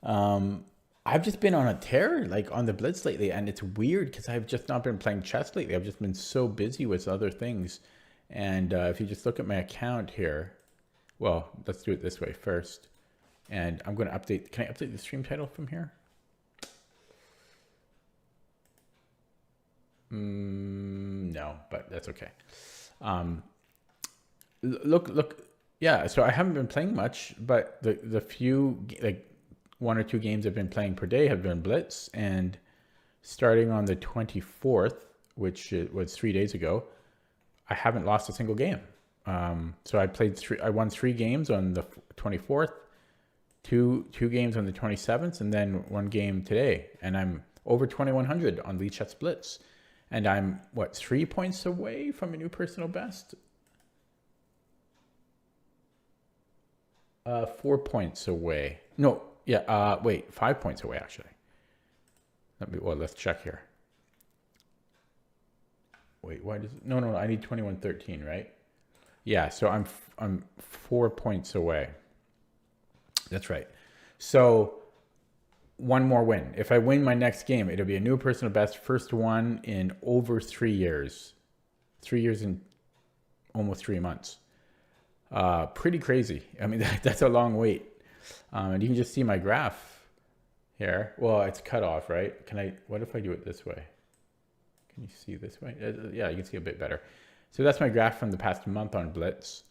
I've just been on a tear, like on the Blitz lately, and it's weird because I've just not been playing chess lately. I've just been so busy with other things. And if you just look at my account here, well, let's do it this way first. And I'm going to update. Can I update the stream title from here? No, but that's okay. Look. Yeah, so I haven't been playing much, but the few, like, one or two games I've been playing per day have been Blitz, and starting on the 24th, which was 3 days ago, I haven't lost a single game. So I won 3 games on the 24th, two games on the 27th, and then 1 game today, and I'm over 2100 on Lichess Blitz, and I'm what, 3 points away from a new personal best. 4 points away. No, yeah. Wait, 5 points away actually. Let's check here. Wait, why does it? No. I need 2113, right? Yeah. So I'm 4 points away. That's right. So one more win. If I win my next game, it'll be a new personal best, first one in over 3 years. 3 years and almost 3 months. Pretty crazy. I mean, that's a long wait. And you can just see my graph here. Well, it's cut off, right? What if I do it this way? Can you see this way? Yeah, you can see a bit better. So that's my graph from the past month on Blitz,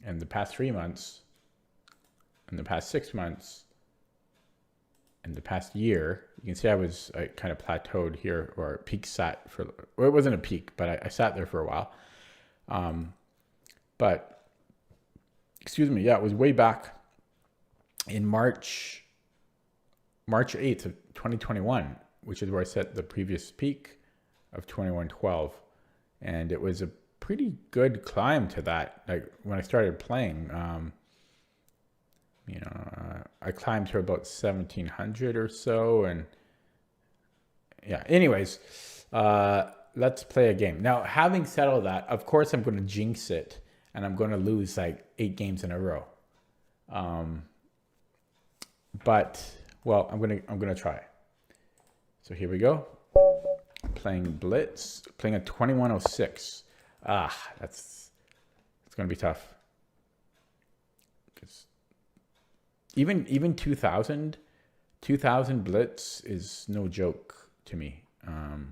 and the past 3 months, and the past 6 months, and the past year. You can see I kind of plateaued here, or peak sat for, well, it wasn't a peak, but I sat there for a while. But excuse me, yeah, it was way back in March 8th of 2021, which is where I set the previous peak of 2112. And it was a pretty good climb to that. Like when I started playing, I climbed to about 1700 or so. And yeah, anyways, let's play a game. Now, having said all that, of course, I'm going to jinx it, and I'm going to lose like 8 games in a row. But well, I'm gonna try. So here we go. Playing Blitz, playing a 2106. It's gonna be tough. Because even 2000 Blitz is no joke to me. Okay,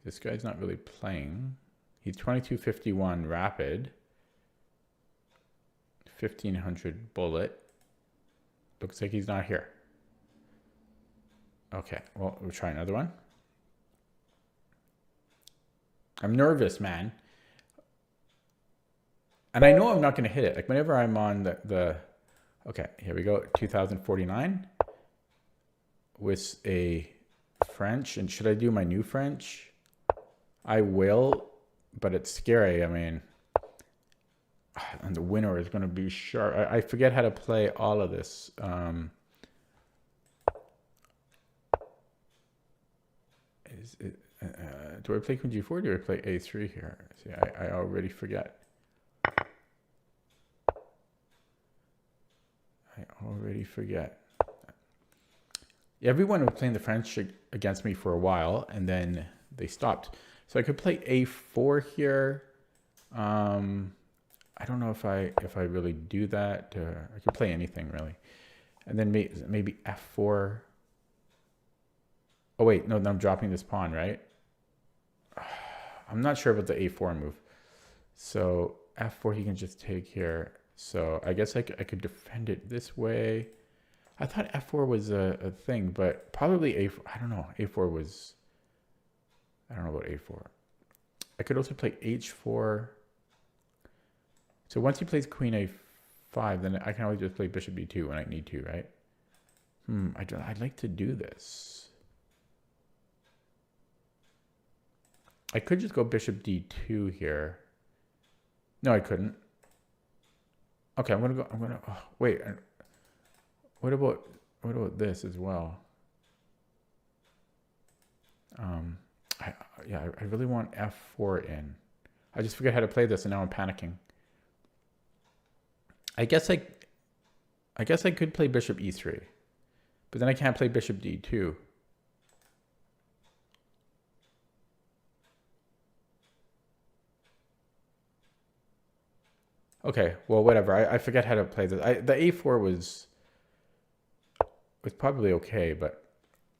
this guy's not really playing. He's 2251 rapid, 1500 bullet. Looks like he's not here. Okay, well, we'll try another one. I'm nervous, man. And I know I'm not going to hit it. Like whenever I'm on the okay, here we go. 2049 with a French. And should I do my new French? I will, but it's scary. I mean, and the winner is going to be sharp. I forget how to play all of this. Do I play Queen G4 or do I play A3 here? See, I already forget. Everyone was playing the French against me for a while, and then they stopped. So I could play A4 here. I don't know if I really do that. I could play anything really, and then maybe F4. Oh wait, no, I'm dropping this pawn, right? I'm not sure about the A4 move. So F4 he can just take here. So I guess I could defend it this way. I thought F4 was a thing, but probably A4. I don't know. A4 was. I don't know about A4. I could also play H4. So once he plays Queen A5, then I can always just play Bishop B2 when I need to, right? I'd like to do this. I could just go Bishop D2 here. No, I couldn't. Okay, wait. What about this as well? I really want F4 in. I just forget how to play this, and now I'm panicking. I guess I guess I could play bishop e3, but then I can't play bishop d2. Okay, well, whatever. I forget how to play this. The a4 was probably okay, but...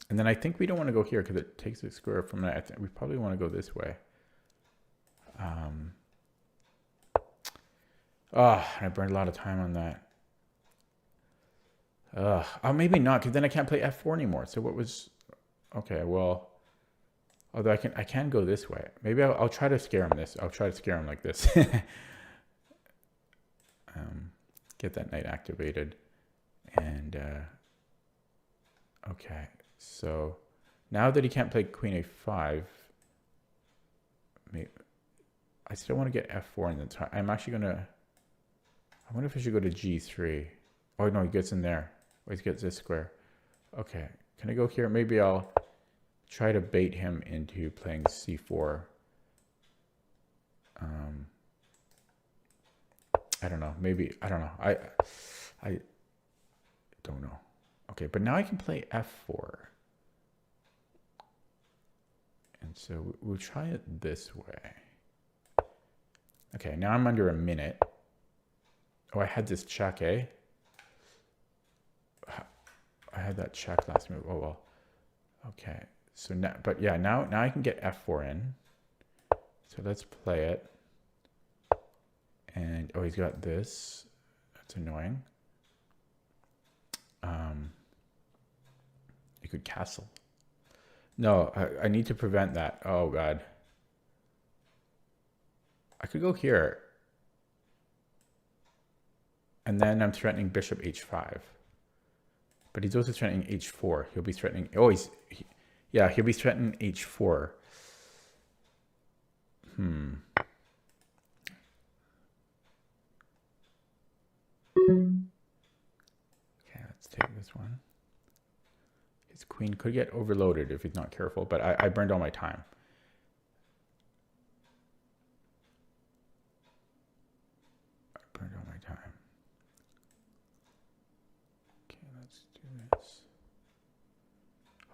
And then I think we don't want to go here because it takes the square from that. I think we probably want to go this way. I burned a lot of time on that. Oh, maybe not, because then I can't play f4 anymore. So what was... Okay, well... Although I can go this way. Maybe I'll try to scare him this. I'll try to scare him like this. Get that knight activated. And... okay, so... Now that he can't play queen a5... Maybe, I still want to get f4 in the time. I'm actually going to... I wonder if I should go to g3. Oh, no, he gets in there. Oh, he gets this square. Okay, can I go here? Maybe I'll try to bait him into playing c4. I don't know. Maybe, I don't know. I don't know. Okay, but now I can play f4. And so we'll try it this way. Okay, now I'm under a minute. Oh, I had this check, eh? I had that check last move. Oh, well. Okay, so now, but yeah, now I can get f4 in. So let's play it. And, oh, he's got this. That's annoying. You could castle. No, I need to prevent that. Oh, God. I could go here. And then I'm threatening bishop h5. But he's also threatening h4. He'll be threatening... Oh, yeah, he'll be threatening h4. Okay, let's take this one. His queen could get overloaded if he's not careful, but I burned all my time. I burned all my time. Okay, let's do this.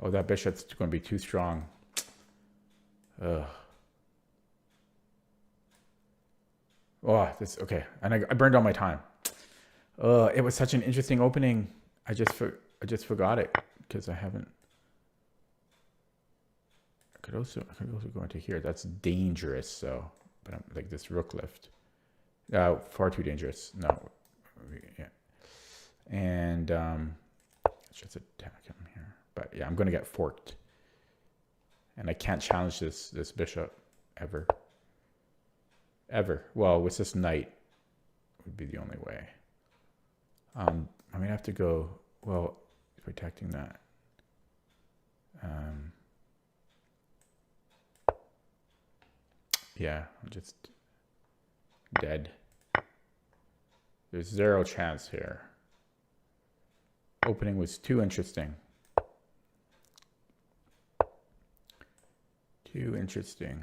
Oh, that bishop's going to be too strong. Ugh. Oh, this... Okay, and I burned all my time. It was such an interesting opening. I just forgot it because I haven't. I could also go into here. That's dangerous. So, but I'm like this rook lift. Far too dangerous. No, yeah. And let's just attack him here. But yeah, I'm going to get forked, and I can't challenge this bishop ever. Well, with this knight would be the only way. I'm gonna have to go, well, protecting that. Yeah, I'm just dead. There's zero chance here. Opening was too interesting. Too interesting.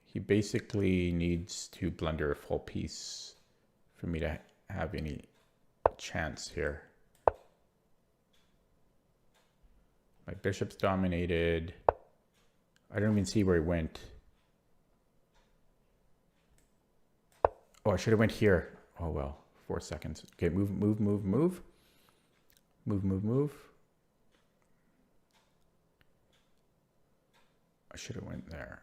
He basically needs to blunder a full piece for me to have any chance here. My bishop's dominated. I don't even see where he went. Oh, I should have went here. Oh, well, 4 seconds. Okay, move. I should have went there.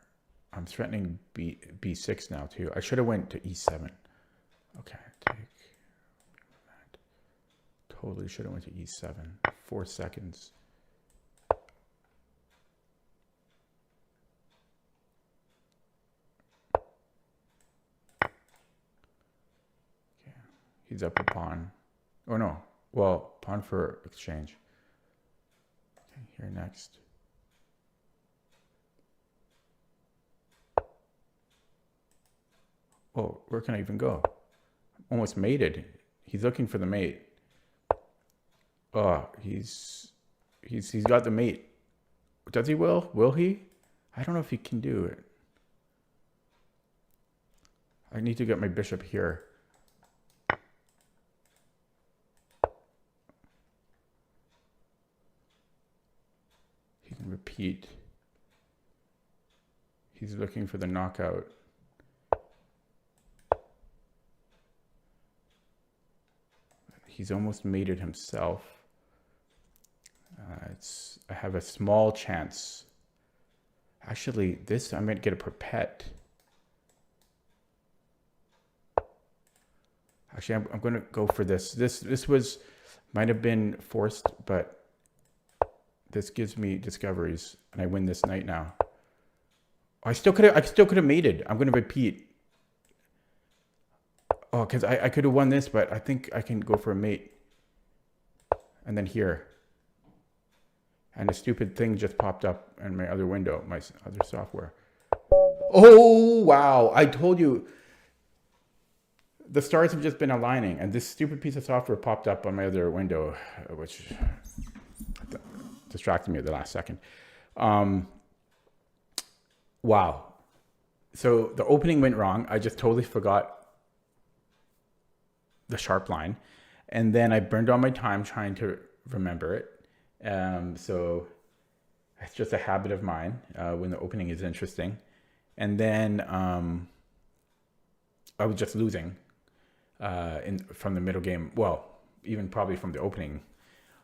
I'm threatening b6 now too. I should have went to e7. Okay, take that. Totally should have went to e7. 4 seconds. Okay, he's up a pawn. Oh no, well, pawn for exchange. Okay, here next. Oh, where can I even go? Almost mated. He's looking for the mate. Oh, he's got the mate. Does he will? Will he? I don't know if he can do it. I need to get my bishop here. Repeat. He's looking for the knockout. He's almost made it himself. I have a small chance. Actually, this I might get a perpet. Actually, I'm going to go for this. This might have been forced, but this gives me discoveries, and I win this knight now. I still could have mated. I'm going to repeat. Oh, because I could have won this, but I think I can go for a mate. And then here. And a stupid thing just popped up in my other window, my other software. Oh, wow. I told you. The stars have just been aligning, and this stupid piece of software popped up on my other window, which distracted me at the last second. Wow. So the opening went wrong. I just totally forgot the sharp line, and then I burned all my time trying to remember it. So it's just a habit of mine when the opening is interesting. And then I was just losing from the middle game. Well, even probably from the opening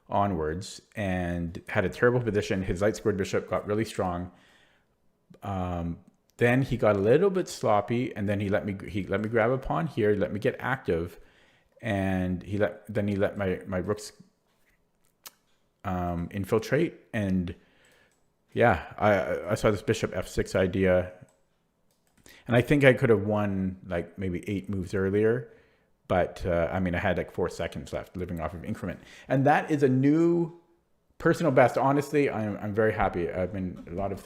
onwards, and had a terrible position. His light squared bishop got really strong. Then he got a little bit sloppy, and then he let me grab a pawn here, let me get active, and he let my rooks infiltrate. And yeah, I saw this bishop f6 idea, and I think I could have won like maybe 8 moves earlier, but I mean, I had like 4 seconds left living off of increment, and that is a new personal best. Honestly, I'm very happy. A lot of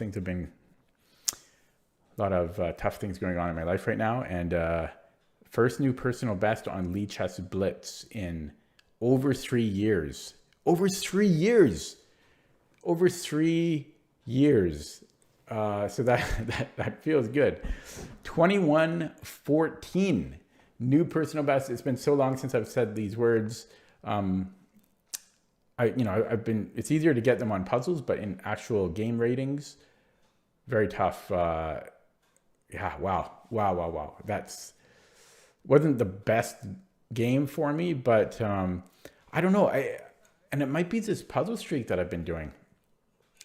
tough things going on in my life right now, and first new personal best on Lichess Blitz in over 3 years. Over 3 years. Over 3 years. So that feels good. 21-14. New personal best. It's been so long since I've said these words. It's easier to get them on puzzles, but in actual game ratings, very tough. Yeah, wow. Wasn't the best game for me, but I don't know. And it might be this puzzle streak that I've been doing.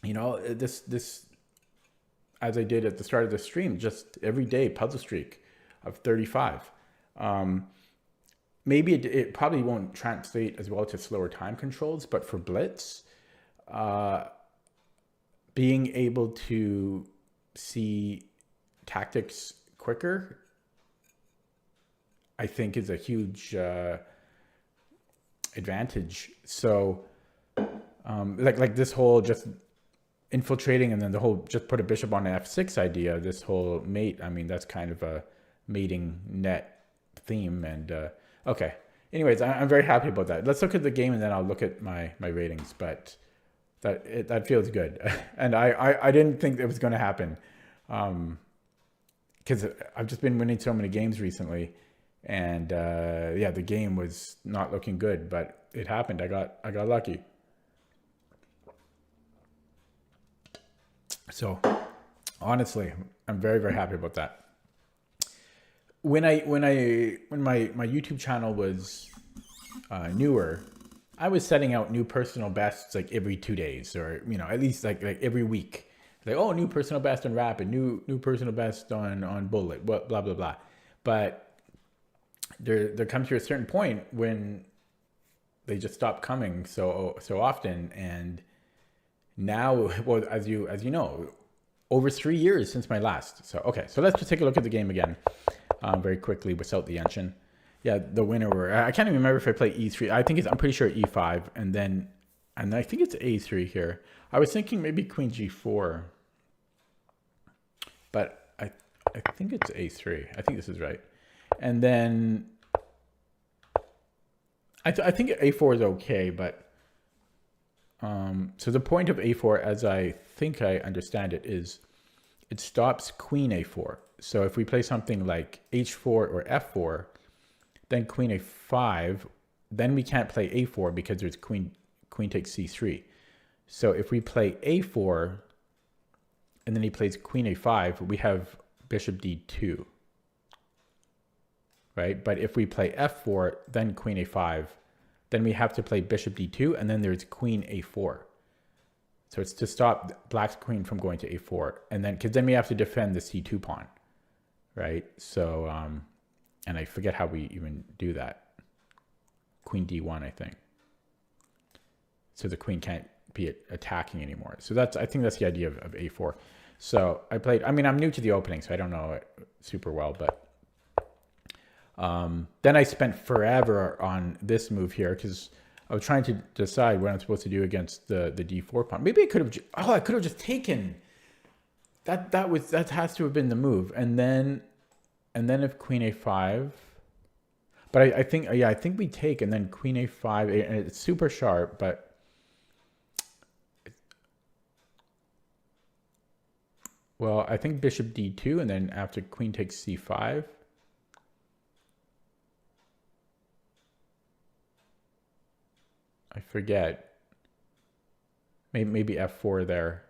You know, this as I did at the start of the stream, just every day puzzle streak of 35. Maybe it probably won't translate as well to slower time controls, but for Blitz, being able to see tactics quicker, I think is a huge advantage. So like this whole just infiltrating, and then the whole just put a bishop on an f6 idea, this whole mate, I mean, that's kind of a mating net theme. And okay, anyways, I'm very happy about that. Let's look at the game, and then I'll look at my ratings, but that feels good. And I didn't think it was going to happen, because I've just been winning so many games recently, and yeah, the game was not looking good, but it happened. I got lucky. So honestly, I'm very, very happy about that. When my YouTube channel was newer, I was setting out new personal bests like every 2 days, or at least like every week. Like, oh, new personal best on Rapid, new personal best on Bullet, blah blah blah. But there comes to a certain point when they just stop coming so often. And now, well, as you know, over 3 years since my last. So okay, so let's just take a look at the game again, very quickly without the engine. Yeah, the winner I can't even remember if I play E3. I'm pretty sure E5, and I think it's A3 here. I was thinking maybe Queen G4, but I think it's A3. I think this is right. And then I think A4 is okay, but so the point of A4, as I think I understand it, is it stops Queen A4. So if we play something like H4 or F4, then Queen A5, then we can't play A4 because there's Queen takes C3. So if we play a4, and then he plays queen a5, we have bishop d2, right? But if we play f4, then queen a5, then we have to play bishop d2, and then there's queen a4. So it's to stop black's queen from going to a4, and then because then we have to defend the c2 pawn, right? So and I forget how we even do that. Queen d1, I think. So the queen can't be attacking anymore. So that's, I think that's the idea of a4. So I played, I mean, I'm new to the opening, so I don't know it super well, but then I spent forever on this move here because I was trying to decide what I'm supposed to do against the d4 pawn. Maybe I could have, I could have just taken that. That has to have been the move. And then if queen a5, but I think, yeah, I think we take, and then queen a5, and it's super sharp, but well, I think bishop d2, and then after queen takes c5. I forget. Maybe f4 there.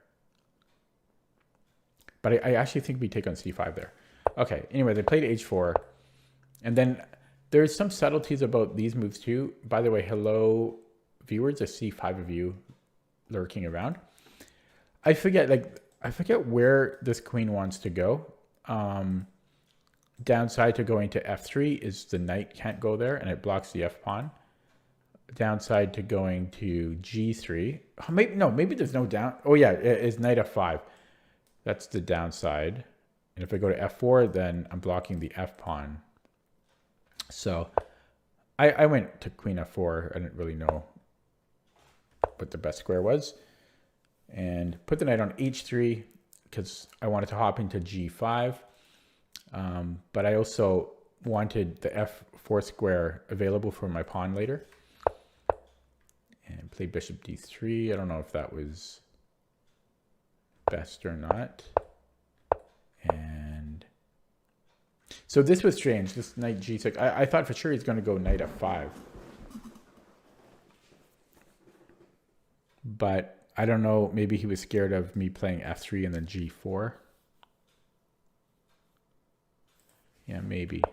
But I actually think we take on c5 there. Okay, anyway, they played h4. And then there's some subtleties about these moves too. By the way, hello, viewers. I see 5 of you lurking around. I forget where this queen wants to go. Downside to going to f3 is the knight can't go there, and it blocks the f pawn. Downside to going to g3. Oh, maybe there's no down. Oh yeah, it is knight f5. That's the downside. And if I go to f4, then I'm blocking the f pawn. So I went to queen f4. I didn't really know what the best square was. And put the knight on h3 because I wanted to hop into g5. But I also wanted the f4 square available for my pawn later. And played bishop d3. I don't know if that was best or not. And so this was strange. This knight g6. I thought for sure he's going to go knight f5. But I don't know. Maybe he was scared of me playing f3 and then g4. Yeah, maybe.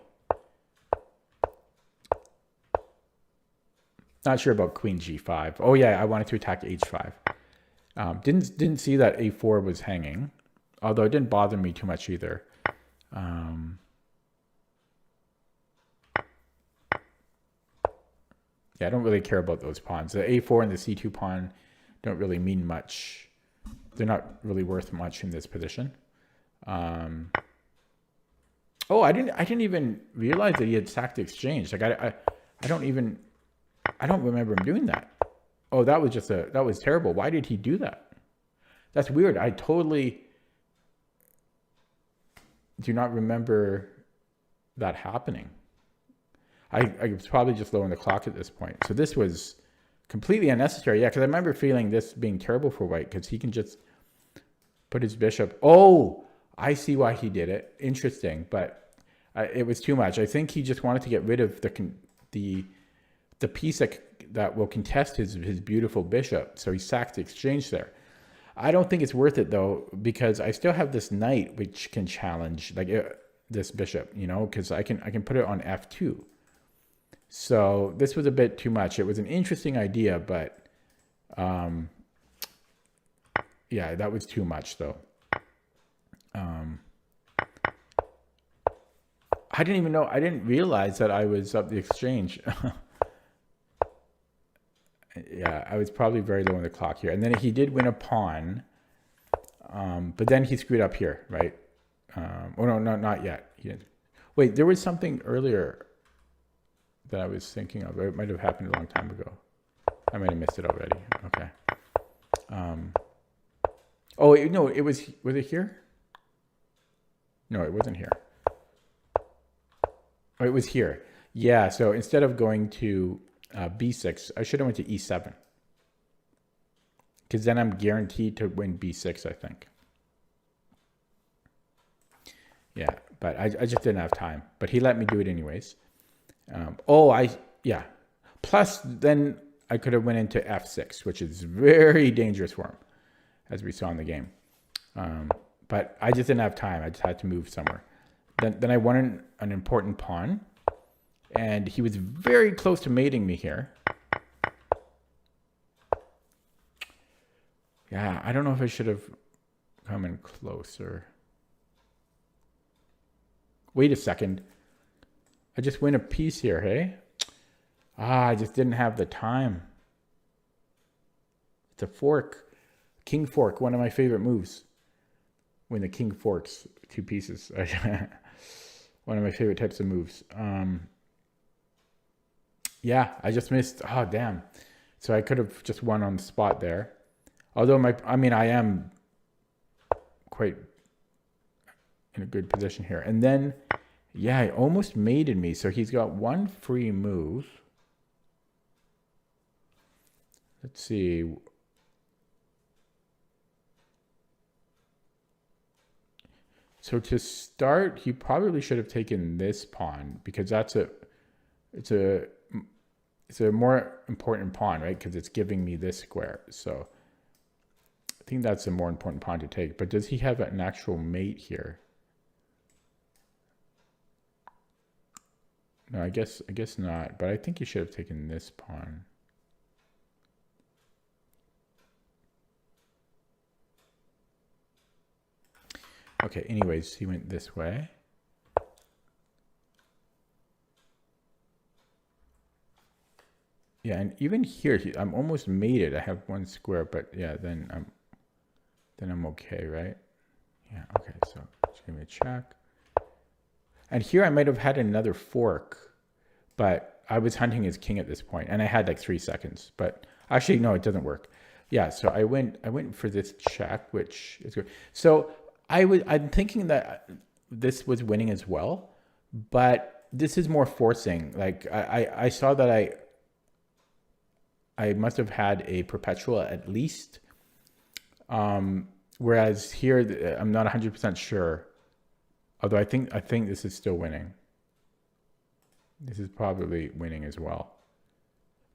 Not sure about queen g5. Oh yeah, I wanted to attack h5. Didn't see that a4 was hanging, although it didn't bother me too much either. Yeah, I don't really care about those pawns. The a4 and the c2 pawn don't really mean much. They're not really worth much in this position. Oh, I didn't even realize that he had sacked the exchange. Like I don't remember him doing that. Oh, that was terrible. Why did he do that? That's weird. I totally do not remember that happening. I was probably just low on the clock at this point. So this was completely unnecessary. Yeah, because I remember feeling this being terrible for white because he can just put his bishop. Oh, I see why he did it. Interesting, but it was too much. I think he just wanted to get rid of the piece that will contest his beautiful bishop. So he sacked the exchange there. I don't think it's worth it though, because I still have this knight which can challenge like this bishop, you know, because I can put it on f2. So this was a bit too much. It was an interesting idea, but yeah, that was too much though. I didn't realize that I was up the exchange. Yeah, I was probably very low on the clock here. And then he did win a pawn, but then he screwed up here, right? Oh no, not yet. He didn't. Wait, there was something earlier that I was thinking of. It might have happened a long time ago. I might have missed it already. Okay. Oh no, was it here? No, it wasn't here. Oh, it was here. Yeah, so instead of going to b6, I should have went to e7. Because then I'm guaranteed to win b6, I think. Yeah, but I just didn't have time. But he let me do it anyways. Yeah. Plus, then I could have went into f6, which is very dangerous for him, as we saw in the game. But I just didn't have time. I just had to move somewhere. Then I won an important pawn, and he was very close to mating me here. Yeah, I don't know if I should have come in closer. Wait a second. I just win a piece here, hey? I just didn't have the time. It's a fork. King fork, one of my favorite moves. When the king forks 2 pieces. One of my favorite types of moves. Yeah, I just missed. Oh, damn. So I could have just won on the spot there. Although I am quite in a good position here. And then, yeah, he almost mated me. So he's got one free move. Let's see. So to start, he probably should have taken this pawn because it's a more important pawn, right? Because it's giving me this square. So I think that's a more important pawn to take. But does he have an actual mate here? No, I guess not. But I think he should have taken this pawn. Okay, anyways, he went this way. Yeah, and even here, I'm almost mated. I have one square, but yeah, then I'm okay, right? Yeah, okay, so just give me a check. And here I might have had another fork, but I was hunting his king at this point, and I had like 3 seconds. But actually, no, it doesn't work. Yeah, so I went for this check, which is good. So I'm thinking that this was winning as well, but this is more forcing. Like I saw that I must have had a perpetual at least. Whereas here, I'm not 100% sure. Although I think this is still winning. This is probably winning as well.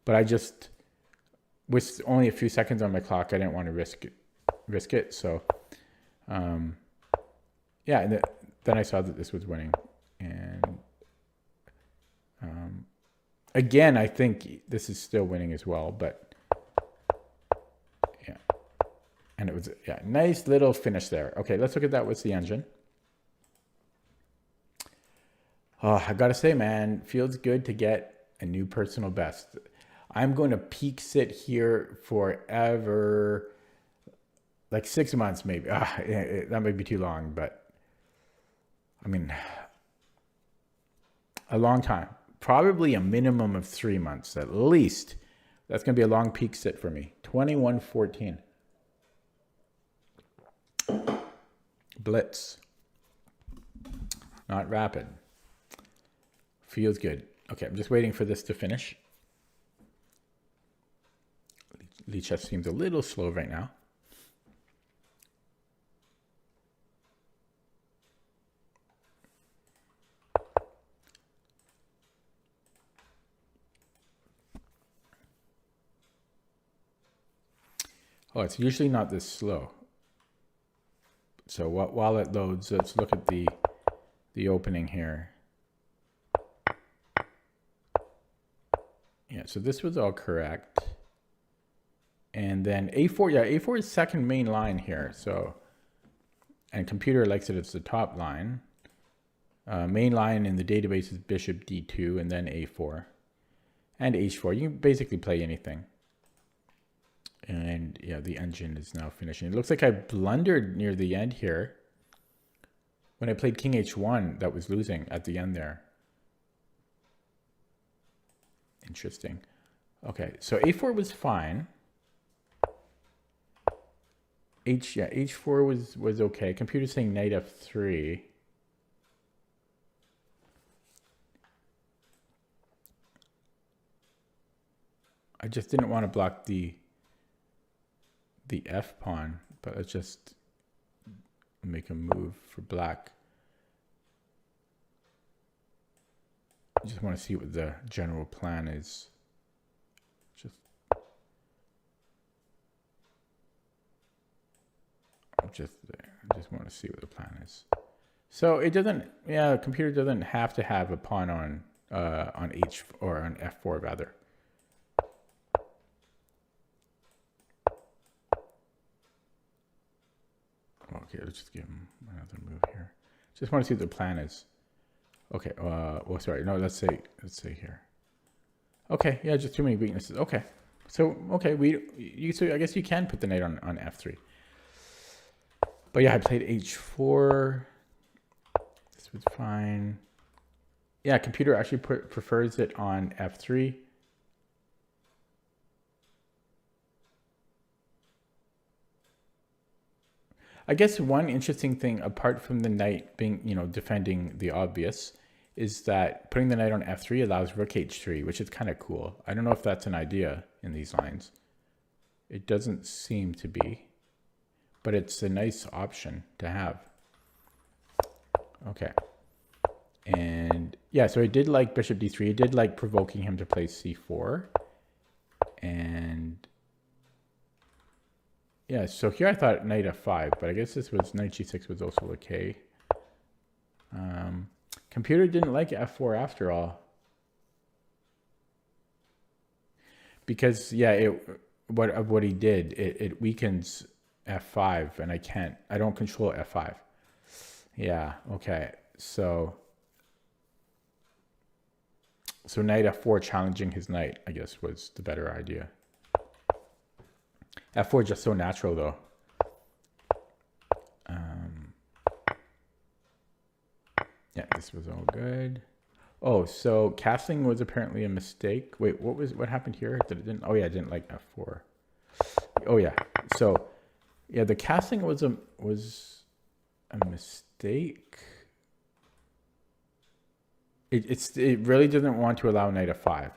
But I just, with only a few seconds on my clock, I didn't want to risk it. So, yeah, and then I saw that this was winning. And again, I think this is still winning as well. But yeah, and it was, yeah, nice little finish there. Okay, let's look at that with the engine. Oh, I gotta say, man, feels good to get a new personal best. I'm going to peak sit here forever, like 6 months maybe. That might be too long, but I mean, a long time. Probably a minimum of 3 months at least. That's going to be a long peak sit for me. 21-14. Blitz. Not rapid. Feels good. Okay, I'm just waiting for this to finish. Lichess seems a little slow right now. Oh, it's usually not this slow. So while it loads, let's look at the opening here. Yeah, so this was all correct. And then A4, yeah, A4 is second main line here. So, and computer likes it as the top line. Main line in the database is bishop D2 and then A4 and H4. You can basically play anything. And yeah, the engine is now finishing. It looks like I blundered near the end here. When I played King H1, that was losing at the end there. Interesting. Okay, so A4 was fine. H4 was okay. Computer's saying knight F3. I just didn't want to block the F pawn, but let's just make a move for black. I just want to see what the general plan is. Just I just want to see what the plan is. So it doesn't, yeah, computer doesn't have to have a pawn on H or on F4 rather. Okay, let's just give him another move here. Just want to see what the plan is. Okay, well, sorry, no, let's say here. Okay, yeah, just too many weaknesses. Okay, so okay, so I guess you can put the knight on F3. But yeah, I played H4. This was fine. Yeah, computer actually prefers it on F3. I guess one interesting thing, apart from the knight being, defending the obvious, is that putting the knight on F3 allows rook H3, which is kind of cool. I don't know if that's an idea in these lines. It doesn't seem to be, but it's a nice option to have. Okay. And yeah, so I did like bishop D3. I did like provoking him to play C4. And yeah, so here I thought knight F5, but I guess this was knight G6 was also okay. Computer didn't like F4 after all. Because yeah, what he did, it weakens F5 and I don't control F5. Yeah, okay. So knight F4 challenging his knight, I guess, was the better idea. F4 is just so natural, though. Yeah, this was all good. Oh, so castling was apparently a mistake. Wait, what happened here? Oh yeah, I didn't like F4. Oh yeah. So yeah, the castling was a mistake. It really doesn't want to allow knight F5.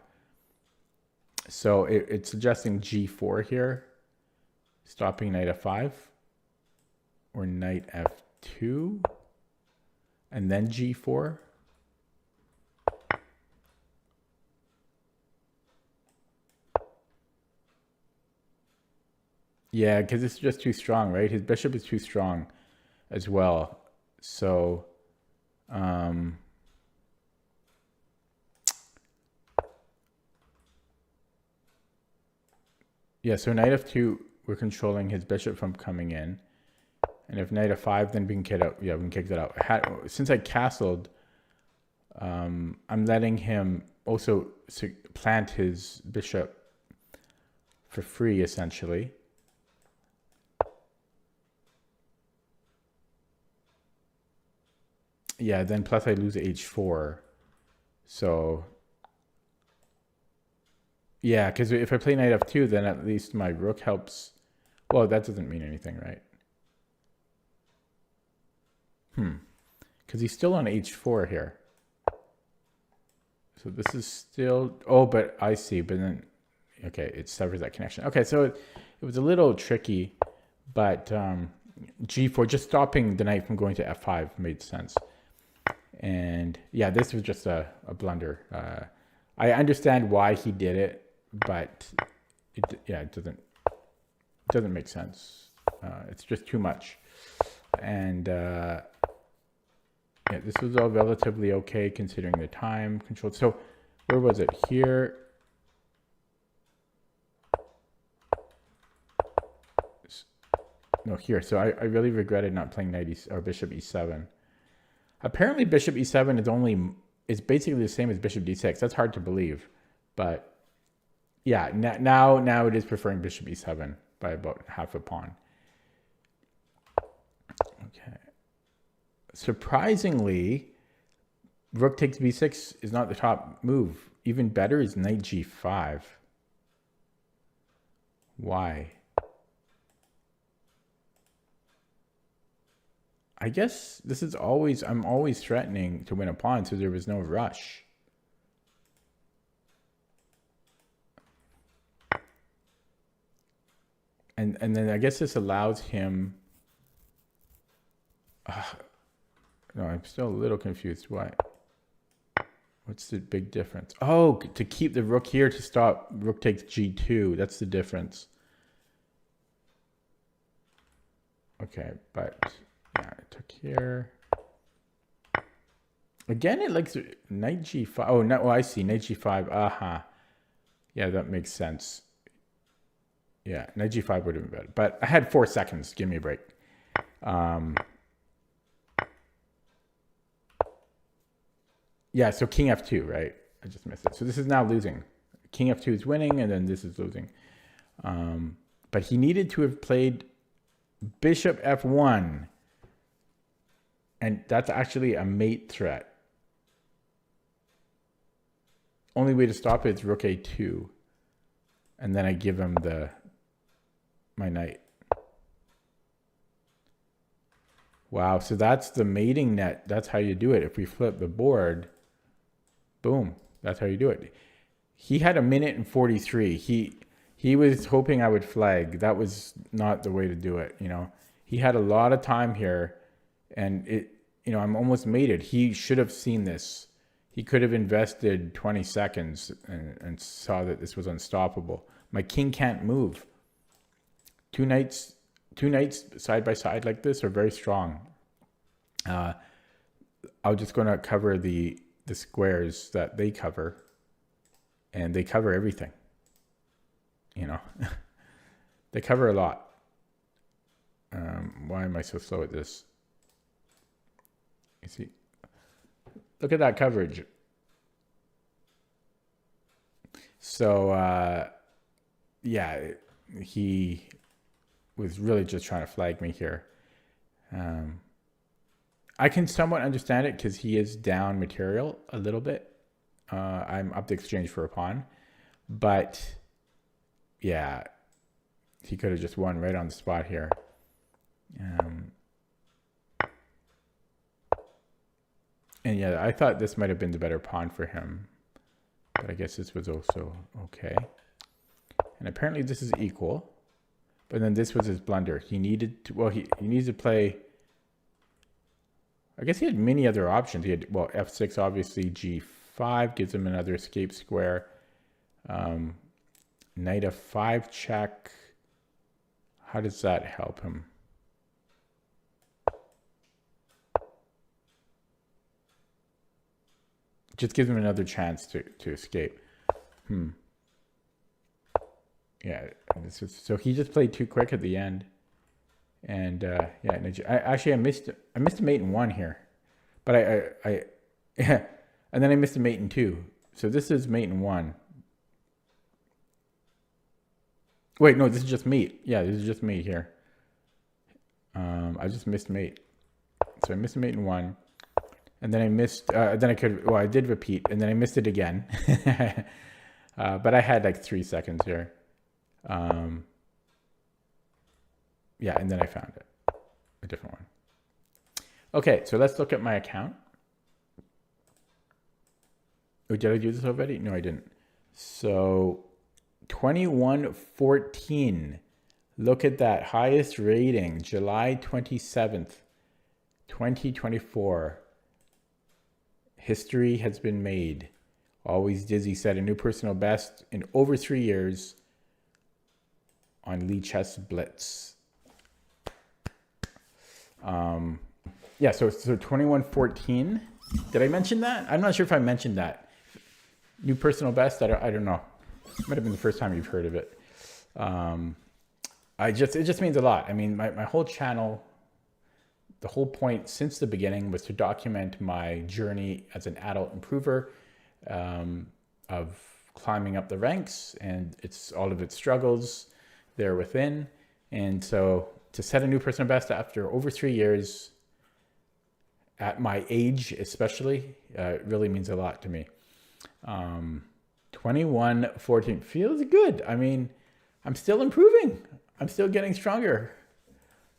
So it's suggesting G4 here, stopping knight F5, or knight F2, and then G4. Yeah, because it's just too strong, right? His bishop is too strong as well. So, yeah, so knight F2, we're controlling his bishop from coming in. And if knight F5, then we can kick it out. Yeah, we can kick that out. Since I castled, I'm letting him also plant his bishop for free, essentially. Yeah, then plus I lose H4. So, yeah, because if I play knight F2, then at least my rook helps. Well, that doesn't mean anything, right? Because he's still on H4 here. So this is still, oh, but I see, but then, okay, it severs that connection. Okay, so it was a little tricky, but G4, just stopping the knight from going to F5 made sense. And yeah, this was just a blunder. I understand why he did it, but it doesn't make sense. It's just too much. And yeah, this was all relatively okay considering the time control. So where was it? Here. No, here. So I really regretted not playing or bishop E7. Apparently bishop E7 is basically the same as bishop D6. That's hard to believe. But yeah, now it is preferring bishop E7 by about half a pawn. Okay. Surprisingly, rook takes b6 is not the top move. Even better is knight g5. Why? I guess this is I'm always threatening to win a pawn, so there was no rush. And then I guess this allows him. No, I'm still a little confused. Why? What's the big difference? Oh, to keep the rook here to stop rook takes g2. That's the difference. Okay, but yeah, it took here. Again, it likes knight g5. Oh, no, oh, I see. Knight g5. Aha. Yeah, that makes sense. Yeah, knight g5 would have been better. But I had 4 seconds. Give me a break. Yeah, so king f2, right? I just missed it. So this is now losing. King f2 is winning, and then this is losing. But he needed to have played bishop f1. And that's actually a mate threat. Only way to stop it is rook a2. And then I give him my knight. Wow, so that's the mating net. That's how you do it. If we flip the board, boom, that's how you do it. He had 1:43. He was hoping I would flag. That was not the way to do it, you know. He had a lot of time here, and I'm almost mated. He should have seen this. He could have invested 20 seconds and saw that this was unstoppable. My king can't move. Two knights side by side like this are very strong. I'm just going to cover the squares that they cover, and they cover everything. You know, they cover a lot. Why am I so slow at this? You see, look at that coverage. So, yeah, he was really just trying to flag me here. I can somewhat understand it because he is down material a little bit. I'm up the exchange for a pawn. But, yeah, he could have just won right on the spot here. And yeah, I thought this might have been the better pawn for him. But I guess this was also okay. And apparently this is equal. But then this was his blunder. He needed to, well, he needs to play, I guess he had many other options. He had, well, f6, obviously, g5 gives him another escape square. Knight f5 check. How does that help him? Just gives him another chance to escape. Yeah, so he just played too quick at the end. And yeah, I missed a mate in 1 here. But yeah, and then I missed a mate in 2. So this is mate in 1. Wait, no, this is just mate. Yeah, this is just mate here. I just missed mate. So I missed a mate in 1. And then I missed, I did repeat, and then I missed it again. But I had like 3 seconds here. Yeah, and then I found it, a different one. Okay, so let's look at my account. Oh, did I do this already? No, I didn't. So 2114. Look at that, highest rating, July 27th, 2024. History has been made. Always Dizzy set a new personal best in over 3 years on Lichess Blitz. Yeah, so 2114. Did I mention that? I'm not sure if I mentioned that. New personal best. I don't know. It might have been the first time you've heard of it. It just means a lot. I mean, my whole channel, the whole point since the beginning was to document my journey as an adult improver, of climbing up the ranks, and it's all of its struggles there within. And so to set a new personal best after over 3 years, at my age especially, really means a lot to me. 2114 feels good. I mean, I'm still improving. I'm still getting stronger.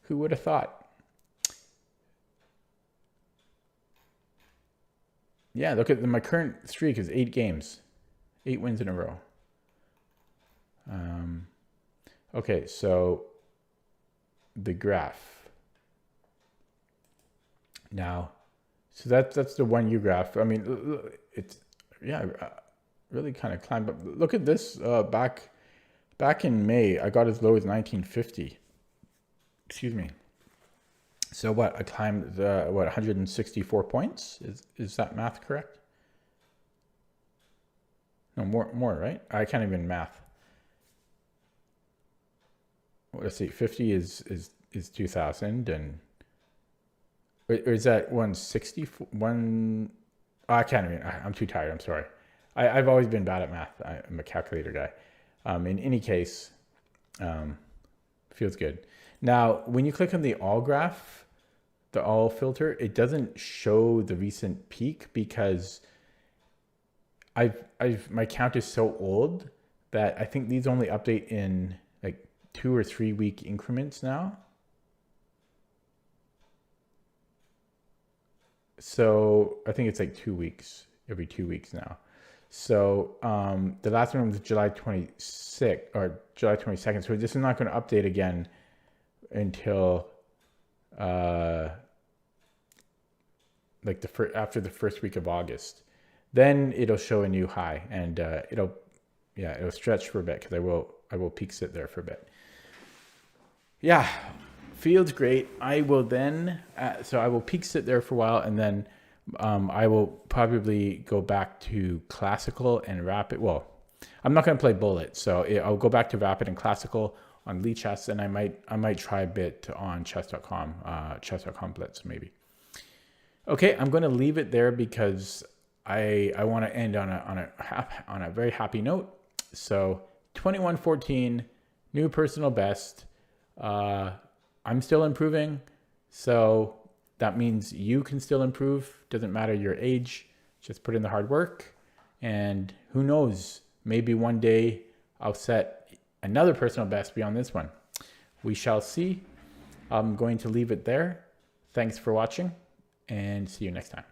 Who would have thought? Yeah, look at my current streak is 8 games. 8 wins in a row. Okay, so the graph. Now, so that's the 1 year graph. I mean, it's, yeah, really kind of climbed. But look at this, back in May, I got as low as 1950. Excuse me. So what, I climbed what, 164 points? Is that math correct? No, more, right? I can't even math. Let's see, 50 is 2000, and or is that 160? I can't even, I'm too tired, I'm sorry. I've always been bad at math. I'm a calculator guy. In any case, feels good. Now, when you click on the all graph, the all filter, it doesn't show the recent peak because my count is so old that I think these only update in like 2 or 3 week increments now. So I think it's like 2 weeks, every 2 weeks now. So the last one was July 26th or July 22nd. So this is not going to update again until like after the first week of August. Then it'll show a new high, and it'll stretch for a bit because I will peak sit there for a bit. Yeah, feels great. I will then so I will peak sit there for a while, and then I will probably go back to classical and rapid. Well, I'm not going to play bullet, so I'll go back to rapid and classical on Lichess, and I might try a bit on chess.com, chess.com Blitz maybe. Okay, I'm going to leave it there because I want to end on a very happy note. So 21-14, new personal best. I'm still improving, so that means you can still improve. Doesn't matter your age, just put in the hard work, and who knows, maybe one day I'll set another personal best beyond this one. We shall see. I'm going to leave it there. Thanks for watching, and see you next time.